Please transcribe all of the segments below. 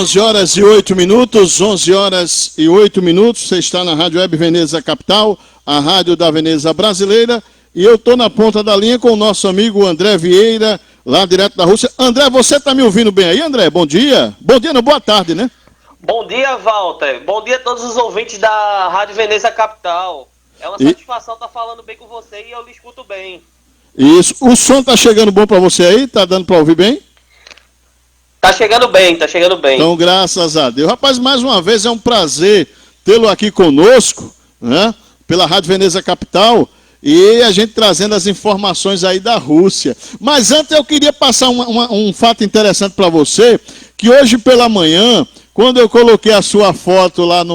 11 horas e 8 minutos, 11 horas e 8 minutos, você está na Rádio Web Veneza Capital, a rádio da Veneza Brasileira, e eu estou na ponta da linha com o nosso amigo André Vieira, lá direto da Rússia. André, você está me ouvindo bem aí, André? Bom dia. Bom dia, não, boa tarde, né? Bom dia, Walter. Bom dia a todos os ouvintes da Rádio Veneza Capital. É uma satisfação estar falando bem com você e eu lhe escuto bem. Isso. O som está chegando bom para você aí? Tá dando para ouvir bem? Tá chegando bem, tá chegando bem. Então, graças a Deus. Rapaz, mais uma vez é um prazer tê-lo aqui conosco, né? Pela Rádio Veneza Capital, e a gente trazendo as informações aí da Rússia. Mas antes eu queria passar um fato interessante para você, que hoje pela manhã, quando eu coloquei a sua foto lá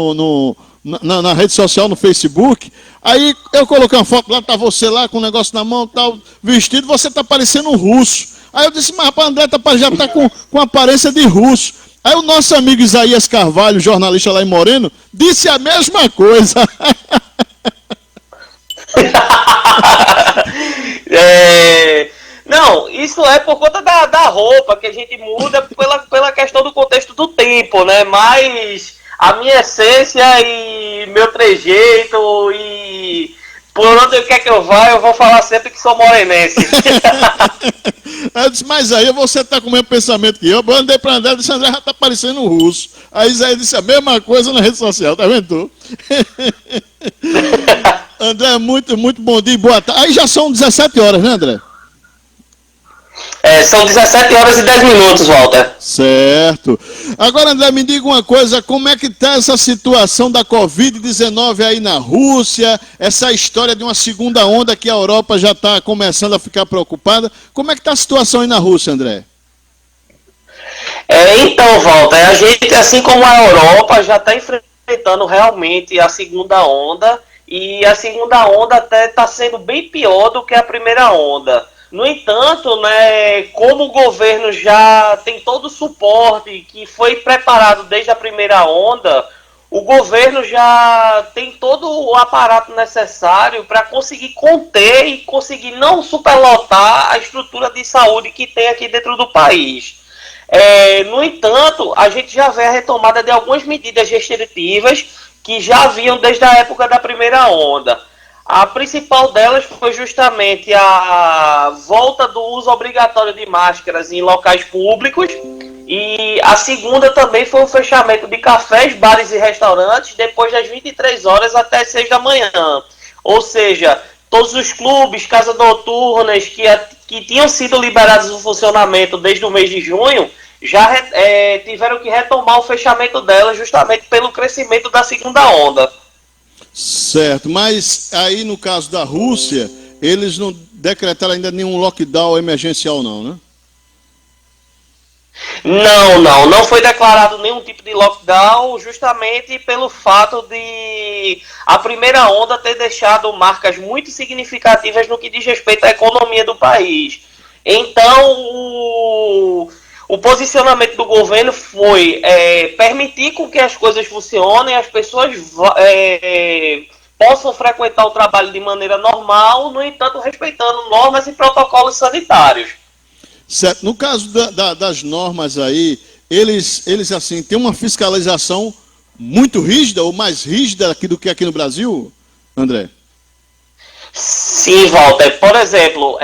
na rede social, no Facebook, aí eu coloquei uma foto lá, tá você lá com o negócio na mão, tal, vestido, você tá parecendo um russo. Aí eu disse, mas rapaz, André já tá com aparência de russo. Aí o nosso amigo Isaías Carvalho, jornalista lá em Moreno, disse a mesma coisa. Não, isso é por conta da roupa que a gente muda pela questão do contexto do tempo, né? Mas a minha essência e meu trejeito e por onde quer que eu vá, eu vou falar sempre que sou morenense. Eu disse, mas aí você tá com o mesmo pensamento que eu. Eu andei pra André e disse, André já tá parecendo um russo. Aí Isaías disse a mesma coisa na rede social, tá vendo? André, muito bom dia e boa tarde. Aí já são 17 horas, né, André? São 17 horas e 10 minutos, Walter. Certo. Agora, André, me diga uma coisa, como é que está essa situação da Covid-19 aí na Rússia, essa história de uma segunda onda que a Europa já está começando a ficar preocupada. Como é que está a situação aí na Rússia, André? Então, Walter, a gente, assim como a Europa, já está enfrentando realmente a segunda onda, e a segunda onda até está sendo bem pior do que a primeira onda. No entanto, né, como o governo já tem todo o suporte que foi preparado desde a primeira onda, o governo já tem todo o aparato necessário para conseguir conter e conseguir não superlotar a estrutura de saúde que tem aqui dentro do país. No entanto, a gente já vê a retomada de algumas medidas restritivas que já haviam desde a época da primeira onda. A principal delas foi justamente a volta do uso obrigatório de máscaras em locais públicos, e a segunda também foi o fechamento de cafés, bares e restaurantes depois das 23 horas até 6 da manhã. Ou seja, todos os clubes, casas noturnas que tinham sido liberados no funcionamento desde o mês de junho já tiveram que retomar o fechamento delas justamente pelo crescimento da segunda onda. Certo, mas aí no caso da Rússia, eles não decretaram ainda nenhum lockdown emergencial não, né? Não foi declarado nenhum tipo de lockdown, justamente pelo fato de a primeira onda ter deixado marcas muito significativas no que diz respeito à economia do país. Então, o posicionamento do governo foi permitir com que as coisas funcionem, as pessoas possam frequentar o trabalho de maneira normal, no entanto, respeitando normas e protocolos sanitários. Certo. No caso das normas aí, eles assim, têm uma fiscalização muito rígida, ou mais rígida do que aqui no Brasil, André? Sim, Walter. Por exemplo,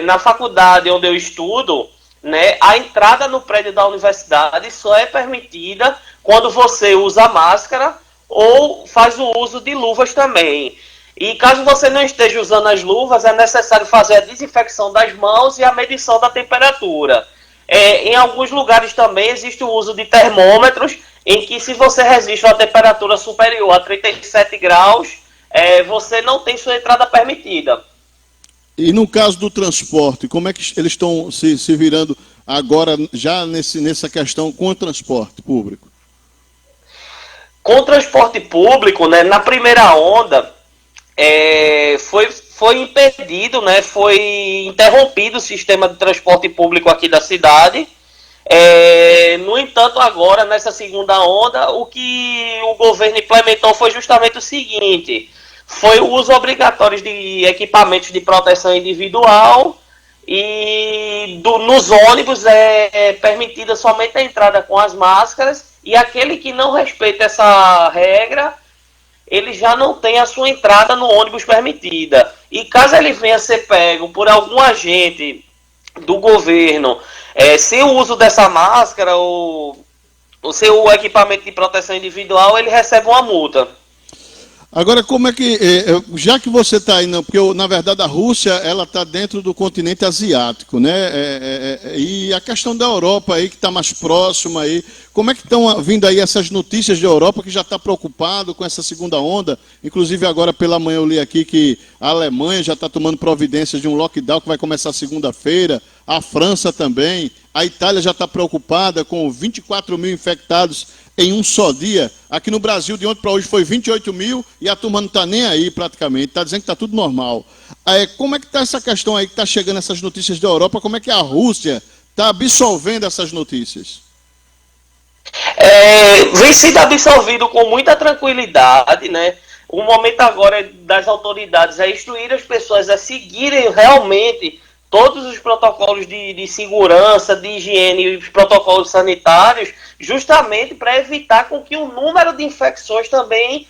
na faculdade onde eu estudo, né, a entrada no prédio da universidade só é permitida quando você usa máscara ou faz o uso de luvas também. E caso você não esteja usando as luvas, é necessário fazer a desinfecção das mãos e a medição da temperatura. Em alguns lugares também existe o uso de termômetros, em que se você resiste a uma temperatura superior a 37 graus, você não tem sua entrada permitida. E no caso do transporte, como é que eles estão se virando agora, já nessa questão com o transporte público? Com o transporte público, né, na primeira onda, foi impedido, né, foi interrompido o sistema de transporte público aqui da cidade. No entanto, agora, nessa segunda onda, o que o governo implementou foi justamente o seguinte: foi o uso obrigatório de equipamentos de proteção individual, e nos ônibus é permitida somente a entrada com as máscaras, e aquele que não respeita essa regra, ele já não tem a sua entrada no ônibus permitida. E caso ele venha ser pego por algum agente do governo, sem o uso dessa máscara ou seu equipamento de proteção individual, ele recebe uma multa. Agora, como é que, já que você está aí, porque na verdade a Rússia, ela está dentro do continente asiático, né? E a questão da Europa aí, que está mais próxima aí, como é que estão vindo aí essas notícias da Europa, que já está preocupado com essa segunda onda? Inclusive agora pela manhã eu li aqui que a Alemanha já está tomando providências de um lockdown que vai começar segunda-feira, a França também, a Itália já está preocupada com 24 mil infectados em um só dia. Aqui no Brasil, de ontem para hoje, foi 28 mil e a turma não está nem aí praticamente, está dizendo que está tudo normal. Como é que está essa questão aí que está chegando essas notícias da Europa? Como é que a Rússia está absorvendo essas notícias? Vem sido absorvido com muita tranquilidade, né? O momento agora das autoridades é instruir as pessoas a seguirem realmente todos os protocolos de segurança, de higiene e os protocolos sanitários, justamente para evitar com que o número de infecções também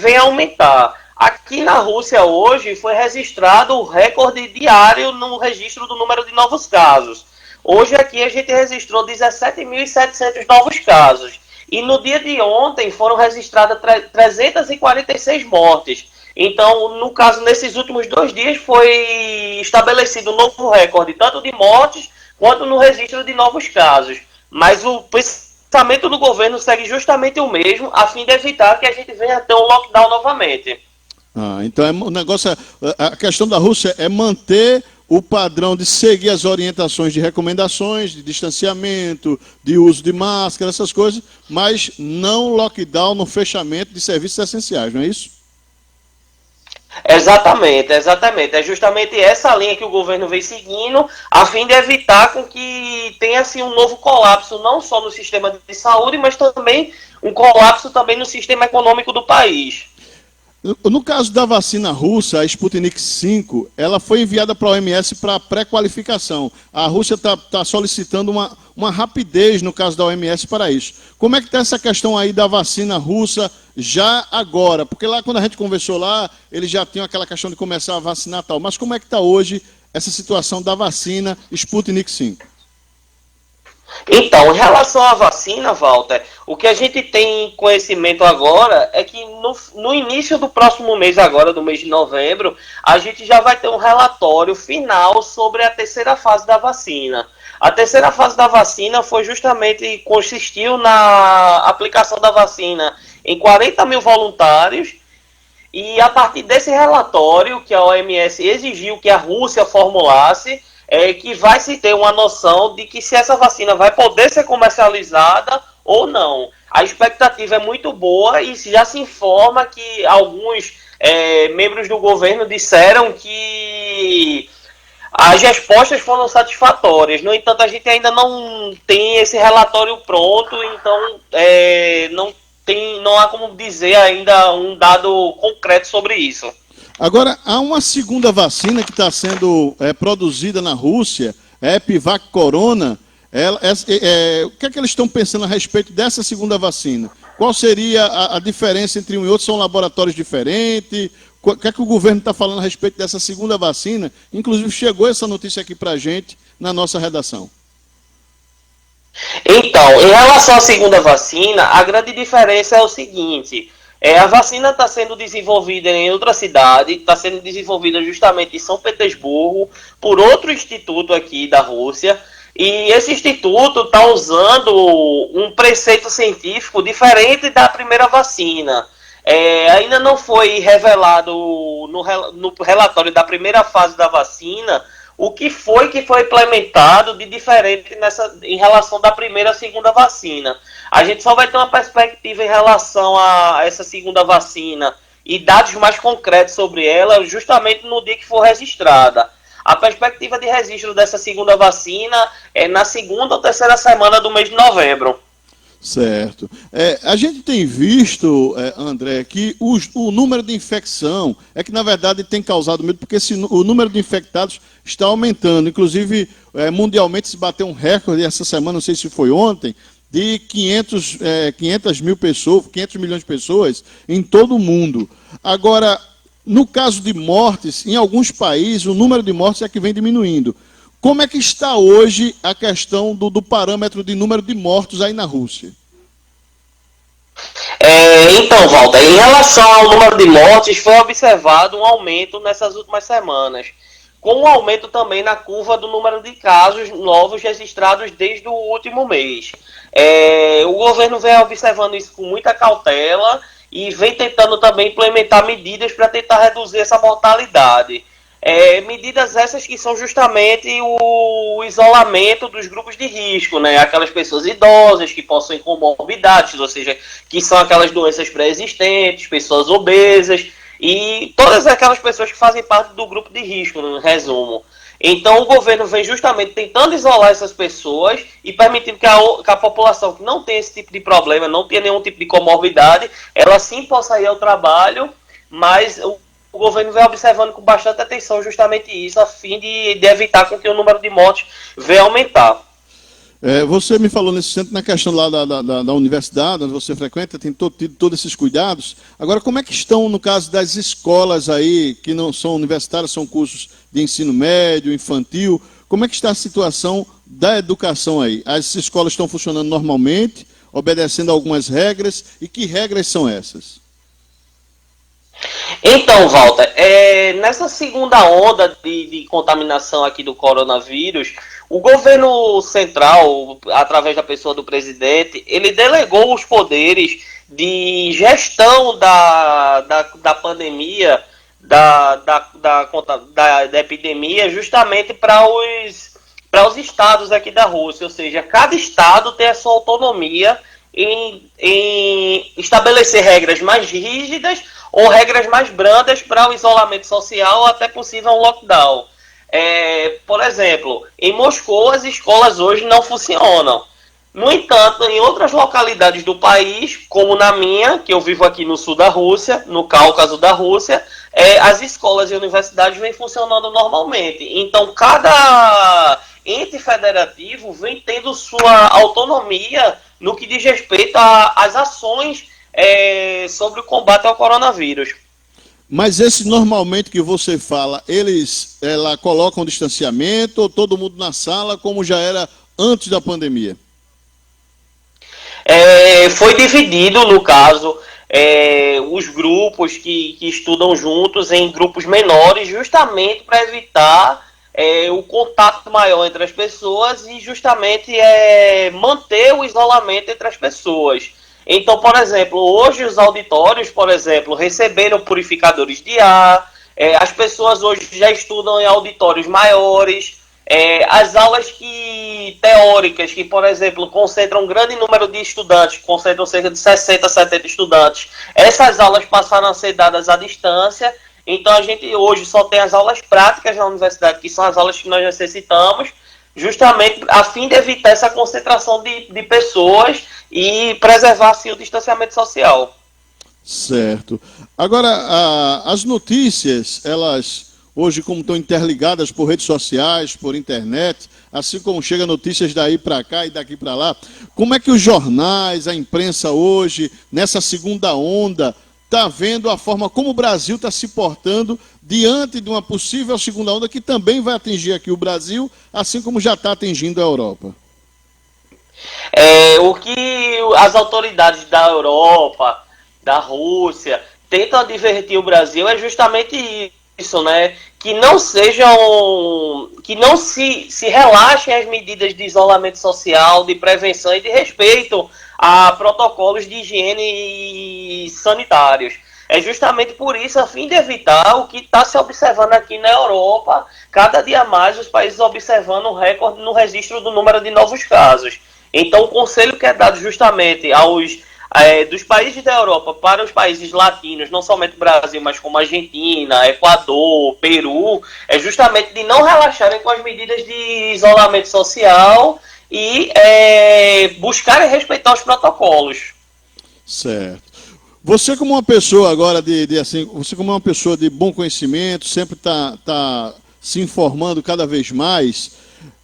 venha aumentar. Aqui na Rússia hoje foi registrado o recorde diário no registro do número de novos casos. Hoje aqui a gente registrou 17.700 novos casos. E no dia de ontem foram registradas 346 mortes. Então, no caso, nesses últimos 2 dias foi estabelecido um novo recorde, tanto de mortes quanto no registro de novos casos. Mas o pensamento do governo segue justamente o mesmo, a fim de evitar que a gente venha a ter um lockdown novamente. Então o negócio, a questão da Rússia é manter o padrão de seguir as orientações de recomendações, de distanciamento, de uso de máscara, essas coisas, mas não lockdown no fechamento de serviços essenciais, não é isso? Exatamente. É justamente essa linha que o governo vem seguindo, a fim de evitar com que tenha assim, um novo colapso, não só no sistema de saúde, mas também um colapso também no sistema econômico do país. No caso da vacina russa, a Sputnik V, ela foi enviada para a OMS para pré-qualificação. A Rússia está solicitando uma rapidez, no caso da OMS, para isso. Como é que está essa questão aí da vacina russa já agora? Porque lá, quando a gente conversou lá, eles já tinham aquela questão de começar a vacinar e tal. Mas como é que está hoje essa situação da vacina Sputnik V? Então, em relação à vacina, Walter, o que a gente tem conhecimento agora é que no início do próximo mês agora, do mês de novembro, a gente já vai ter um relatório final sobre a terceira fase da vacina. A terceira fase da vacina consistiu na aplicação da vacina em 40 mil voluntários, e a partir desse relatório que a OMS exigiu que a Rússia formulasse, que vai se ter uma noção de que se essa vacina vai poder ser comercializada ou não. A expectativa é muito boa e já se informa que alguns membros do governo disseram que as respostas foram satisfatórias. No entanto, a gente ainda não tem esse relatório pronto, então não há como dizer ainda um dado concreto sobre isso. Agora, há uma segunda vacina que está sendo produzida na Rússia, a Epivac Corona. O que é que eles estão pensando a respeito dessa segunda vacina? Qual seria a diferença entre um e outro? São laboratórios diferentes? O que é que o governo está falando a respeito dessa segunda vacina? Inclusive, chegou essa notícia aqui para a gente na nossa redação. Então, em relação à segunda vacina, a grande diferença é o seguinte: a vacina está sendo desenvolvida em outra cidade, está sendo desenvolvida justamente em São Petersburgo, por outro instituto aqui da Rússia, e esse instituto está usando um preceito científico diferente da primeira vacina. Ainda não foi revelado no relatório da primeira fase da vacina o que foi implementado de diferente em relação da primeira e segunda vacina. A gente só vai ter uma perspectiva em relação a essa segunda vacina e dados mais concretos sobre ela justamente no dia que for registrada. A perspectiva de registro dessa segunda vacina é na segunda ou terceira semana do mês de novembro. Certo. A gente tem visto, André, que o número de infecção é que, na verdade, tem causado medo, porque o número de infectados está aumentando. Inclusive, mundialmente se bateu um recorde essa semana, não sei se foi ontem, de 500 mil pessoas, 500 milhões de pessoas em todo o mundo. Agora, no caso de mortes, em alguns países, o número de mortes é que vem diminuindo. Como é que está hoje a questão do parâmetro de número de mortos aí na Rússia? Então, Walter, em relação ao número de mortes, foi observado um aumento nessas últimas semanas, com um aumento também na curva do número de casos novos registrados desde o último mês. O governo vem observando isso com muita cautela e vem tentando também implementar medidas para tentar reduzir essa mortalidade. Medidas essas que são justamente o isolamento dos grupos de risco, né? Aquelas pessoas idosas que possuem comorbidades, ou seja, que são aquelas doenças pré-existentes, pessoas obesas e todas aquelas pessoas que fazem parte do grupo de risco, no resumo. Então o governo vem justamente tentando isolar essas pessoas e permitindo que a população que não tem esse tipo de problema, não tem nenhum tipo de comorbidade, ela sim possa ir ao trabalho, mas o governo vem observando com bastante atenção justamente isso, a fim de evitar com que o número de mortes venha aumentar. Você me falou nesse centro, na questão lá da universidade, onde você frequenta, tem tido todos esses cuidados. Agora, como é que estão, no caso das escolas aí, que não são universitárias, são cursos de ensino médio, infantil, como é que está a situação da educação aí? As escolas estão funcionando normalmente, obedecendo a algumas regras, e que regras são essas? Então, Walter, nessa segunda onda de contaminação aqui do coronavírus, o governo central, através da pessoa do presidente, ele delegou os poderes de gestão da pandemia, da epidemia, justamente para os estados aqui da Rússia. Ou seja, cada estado tem a sua autonomia em estabelecer regras mais rígidas ou regras mais brandas para o isolamento social ou até possível um lockdown. Por exemplo, em Moscou as escolas hoje não funcionam. No entanto, em outras localidades do país, como na minha, que eu vivo aqui no sul da Rússia, no Cáucaso da Rússia, as escolas e universidades vêm funcionando normalmente. Então, cada ente federativo vem tendo sua autonomia no que diz respeito às ações sobre o combate ao coronavírus. Mas esse normalmente que você fala, eles colocam distanciamento ou todo mundo na sala, como já era antes da pandemia? Foi dividido, no caso, os grupos que estudam juntos em grupos menores, justamente para evitar o contato maior entre as pessoas e justamente manter o isolamento entre as pessoas. Então, por exemplo, hoje os auditórios, por exemplo, receberam purificadores de ar, as pessoas hoje já estudam em auditórios maiores, as aulas teóricas, que, por exemplo, concentram um grande número de estudantes, concentram cerca de 60, 70 estudantes, essas aulas passaram a ser dadas à distância. Então, a gente hoje só tem as aulas práticas na universidade, que são as aulas que nós necessitamos, justamente a fim de evitar essa concentração de pessoas e preservar, assim, o distanciamento social. Certo. Agora, as notícias, elas hoje, como estão interligadas por redes sociais, por internet, assim como chegam notícias daí para cá e daqui para lá, como é que os jornais, a imprensa hoje, nessa segunda onda, está vendo a forma como o Brasil está se portando diante de uma possível segunda onda que também vai atingir aqui o Brasil, assim como já está atingindo a Europa? O que as autoridades da Europa, da Rússia, tentam advertir o Brasil é justamente isso, né? Que não se relaxem as medidas de isolamento social, de prevenção e de respeito a protocolos de higiene e sanitários. É justamente por isso, a fim de evitar o que está se observando aqui na Europa, cada dia mais os países observando um recorde no registro do número de novos casos. Então, o conselho que é dado justamente dos países da Europa para os países latinos, não somente o Brasil, mas como Argentina, Equador, Peru, é justamente de não relaxarem com as medidas de isolamento social e buscarem respeitar os protocolos. Certo. Você como uma pessoa agora você como uma pessoa de bom conhecimento, sempre está se informando cada vez mais,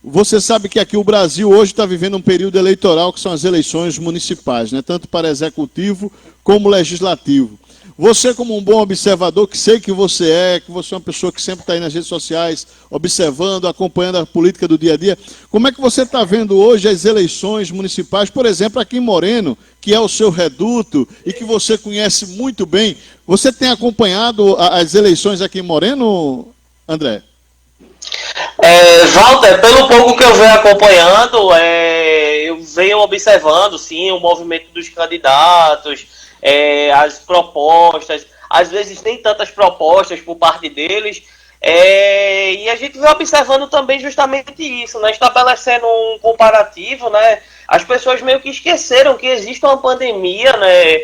Você sabe que aqui o Brasil hoje está vivendo um período eleitoral, que são as eleições municipais, né? Tanto para executivo como legislativo. Você, como um bom observador, que sei que você é uma pessoa que sempre está aí nas redes sociais, observando, acompanhando a política do dia a dia, como é que você está vendo hoje as eleições municipais, por exemplo, aqui em Moreno, que é o seu reduto e que você conhece muito bem? Você tem acompanhado as eleições aqui em Moreno, André? Walter, pelo pouco que eu venho acompanhando, eu venho observando, sim, o movimento dos candidatos, as propostas, às vezes nem tantas propostas por parte deles, e a gente vem observando também justamente isso, né, estabelecendo um comparativo, né, as pessoas meio que esqueceram que existe uma pandemia, né,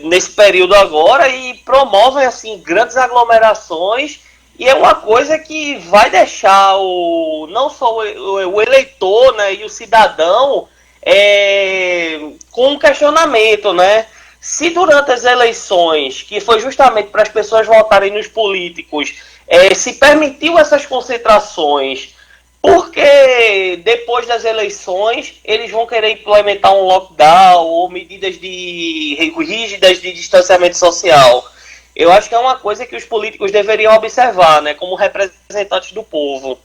nesse período agora, e promovem assim grandes aglomerações. E é uma coisa que vai deixar não só o eleitor, né, e o cidadão com um questionamento, né? Se durante as eleições, que foi justamente para as pessoas votarem nos políticos, se permitiu essas concentrações, porque depois das eleições eles vão querer implementar um lockdown ou medidas rígidas de distanciamento social. Eu acho que é uma coisa que os políticos deveriam observar, né, como representantes do povo.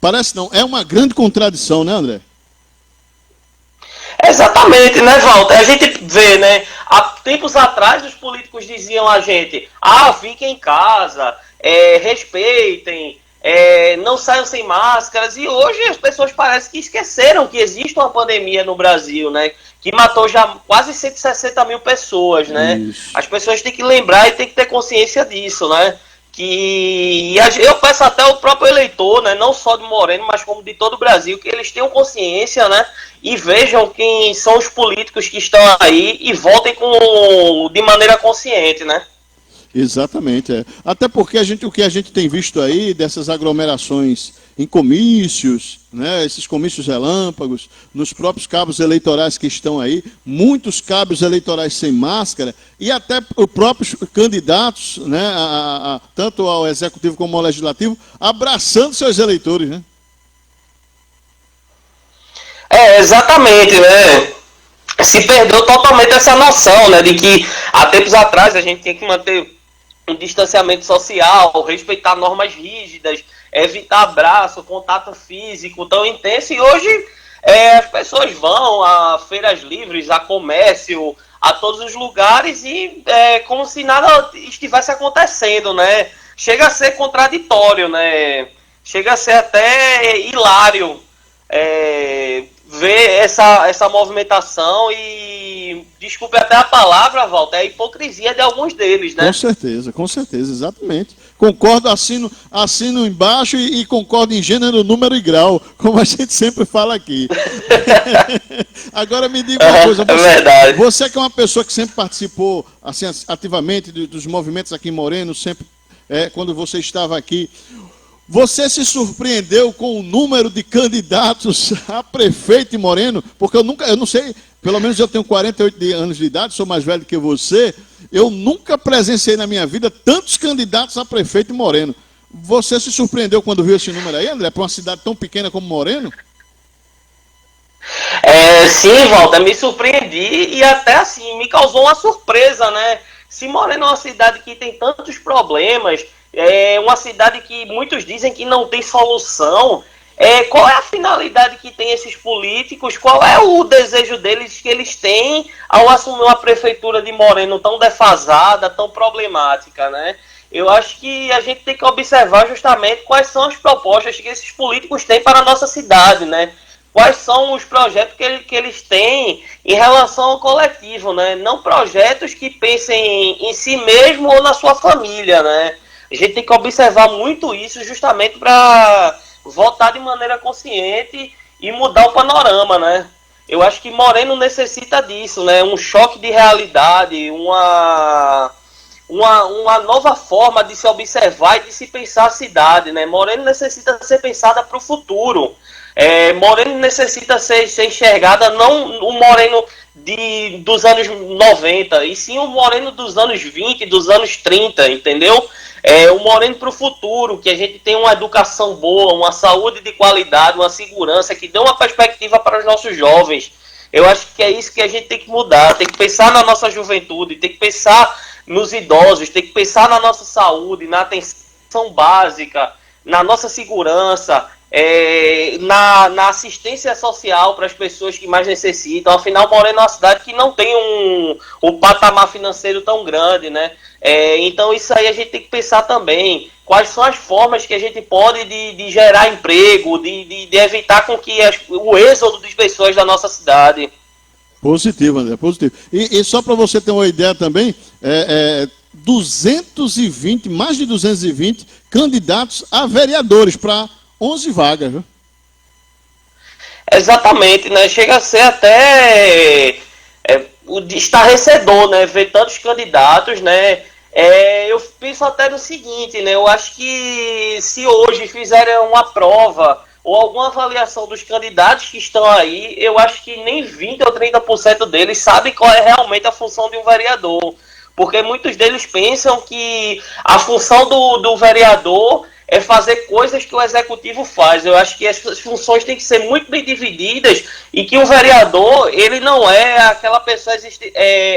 Parece não, é uma grande contradição, né, André? Exatamente, né, Walter? A gente vê, né, há tempos atrás os políticos diziam a gente, fiquem em casa, respeitem, não saiam sem máscaras, e hoje as pessoas parecem que esqueceram que existe uma pandemia no Brasil, né, que matou já quase 160 mil pessoas, né? Isso. As pessoas têm que lembrar e têm que ter consciência disso, né? Eu peço até ao próprio eleitor, né, não só de Moreno, mas como de todo o Brasil, que eles tenham consciência, né, e vejam quem são os políticos que estão aí e votem de maneira consciente, né? Exatamente. Até porque o que a gente tem visto aí dessas aglomerações em comícios, né, esses comícios relâmpagos, nos próprios cabos eleitorais que estão aí, muitos cabos eleitorais sem máscara, e até os próprios candidatos, né, tanto ao executivo como ao legislativo, abraçando seus eleitores, né? Exatamente, né? Se perdeu totalmente essa noção, né, de que há tempos atrás a gente tinha que manter um distanciamento social, respeitar normas rígidas, evitar abraço, contato físico tão intenso, e hoje as pessoas vão a feiras livres, a comércio, a todos os lugares, e como se nada estivesse acontecendo, né? Chega a ser contraditório, né? Chega a ser até hilário ver essa movimentação, e desculpe até a palavra, Walter, é a hipocrisia de alguns deles, né? Com certeza, exatamente. Concordo, assino embaixo e concordo em gênero, número e grau, como a gente sempre fala aqui. Agora me diga uma coisa, você que é uma pessoa que sempre participou assim, ativamente dos movimentos aqui em Moreno, sempre quando você estava aqui, você se surpreendeu com o número de candidatos a prefeito em Moreno? Porque eu não sei, pelo menos eu tenho 48 anos de idade, sou mais velho que você, eu nunca presenciei na minha vida tantos candidatos a prefeito em Moreno. Você se surpreendeu quando viu esse número aí, André, para uma cidade tão pequena como Moreno? Sim, Walter, me surpreendi e até assim, me causou uma surpresa, né? Se Moreno é uma cidade que tem tantos problemas, uma cidade que muitos dizem que não tem solução, qual é a finalidade que tem esses políticos, qual é o desejo deles que eles têm ao assumir uma prefeitura de Moreno tão defasada, tão problemática, né? Eu acho que a gente tem que observar justamente quais são as propostas que esses políticos têm para a nossa cidade, né? Quais são os projetos que eles têm em relação ao coletivo, né? Não projetos que pensem em si mesmo ou na sua família, né? A gente tem que observar muito isso justamente para votar de maneira consciente e mudar o panorama, né? Eu acho que Moreno necessita disso, né? Um choque de realidade, uma nova forma de se observar e de se pensar a cidade, né? Moreno necessita ser pensada para o futuro. Moreno necessita ser enxergada, não o Moreno dos anos 90, e sim o Moreno dos anos 20, dos anos 30, entendeu? O Moreno para o futuro, que a gente tem uma educação boa, uma saúde de qualidade, uma segurança, que dê uma perspectiva para os nossos jovens. Eu acho que é isso que a gente tem que mudar, tem que pensar na nossa juventude, tem que pensar nos idosos, tem que pensar na nossa saúde, na atenção básica, na nossa segurança, na assistência social para as pessoas que mais necessitam. Afinal, Moreno é uma cidade que não tem um patamar financeiro tão grande, né? Então isso aí a gente tem que pensar também. Quais são as formas que a gente pode de gerar emprego, de evitar com que o êxodo das pessoas da nossa cidade. Positivo, André, positivo. E só para você ter uma ideia também, 220, mais de 220 candidatos a vereadores para 11 vagas, viu? Exatamente, né? Chega a ser até estarrecedor, né? Ver tantos candidatos, né? Eu penso até no seguinte, né? Eu acho que se hoje fizerem uma prova ou alguma avaliação dos candidatos que estão aí, eu acho que nem 20 ou 30% deles sabem qual é realmente a função de um vereador. Porque muitos deles pensam que a função do vereador é fazer coisas que o executivo faz. Eu acho que essas funções têm que ser muito bem divididas e que o vereador, ele não é aquela pessoa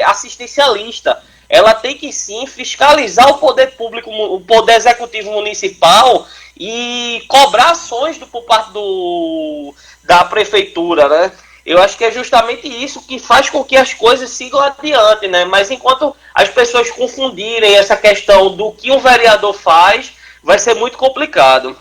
assistencialista. Ela tem que sim fiscalizar o poder público, o poder executivo municipal e cobrar ações por parte da prefeitura, né? Eu acho que é justamente isso que faz com que as coisas sigam adiante, né? Mas enquanto as pessoas confundirem essa questão do que um vereador faz, vai ser muito complicado.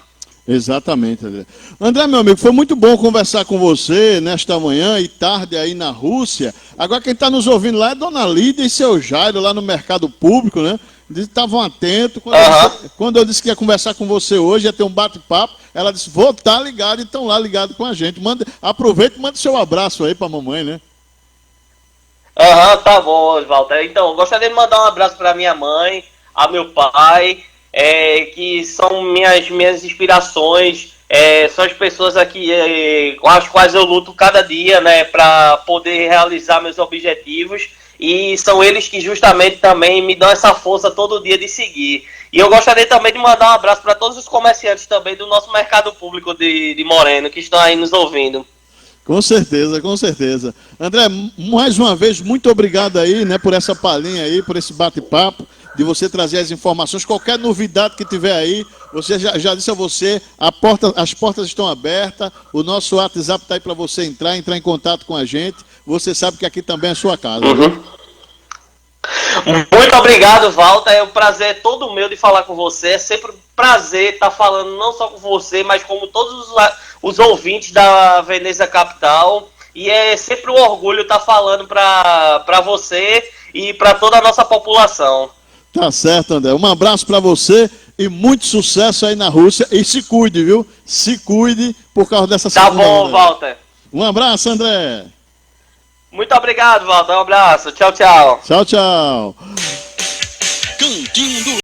Exatamente, André. André, meu amigo, foi muito bom conversar com você nesta manhã e tarde aí na Rússia. Agora quem está nos ouvindo lá é Dona Lídia e seu Jairo, lá no Mercado Público, né? Eles estavam atentos. Quando eu disse que ia conversar com você hoje, ia ter um bate-papo, ela disse, vou estar ligado, e estão lá ligados com a gente. Aproveita e manda seu abraço aí para a mamãe, né? Tá bom, Walter. Então, eu gostaria de mandar um abraço para minha mãe, a meu pai, que são minhas inspirações, são as pessoas aqui com as quais eu luto cada dia, né, para poder realizar meus objetivos, e são eles que justamente também me dão essa força todo dia de seguir. E eu gostaria também de mandar um abraço para todos os comerciantes também do nosso mercado público de Moreno, que estão aí nos ouvindo. Com certeza, com certeza. André, mais uma vez, muito obrigado aí, né, por essa palhinha aí, por esse bate-papo, de você trazer as informações. Qualquer novidade que tiver aí, você já disse a você, as portas estão abertas, o nosso WhatsApp está aí para você entrar em contato com a gente. Você sabe que aqui também é a sua casa. Uhum. Muito obrigado, Walter. É um prazer todo meu de falar com você. É sempre um prazer estar falando não só com você, mas como todos os ouvintes da Veneza Capital. E é sempre um orgulho estar falando para você e para toda a nossa população. Tá certo, André. Um abraço para você e muito sucesso aí na Rússia. E se cuide, viu? Se cuide por causa dessa segunda onda. Tá bom, Walter. Um abraço, André. Muito obrigado, Walter. Um abraço. Tchau, tchau. Tchau, tchau.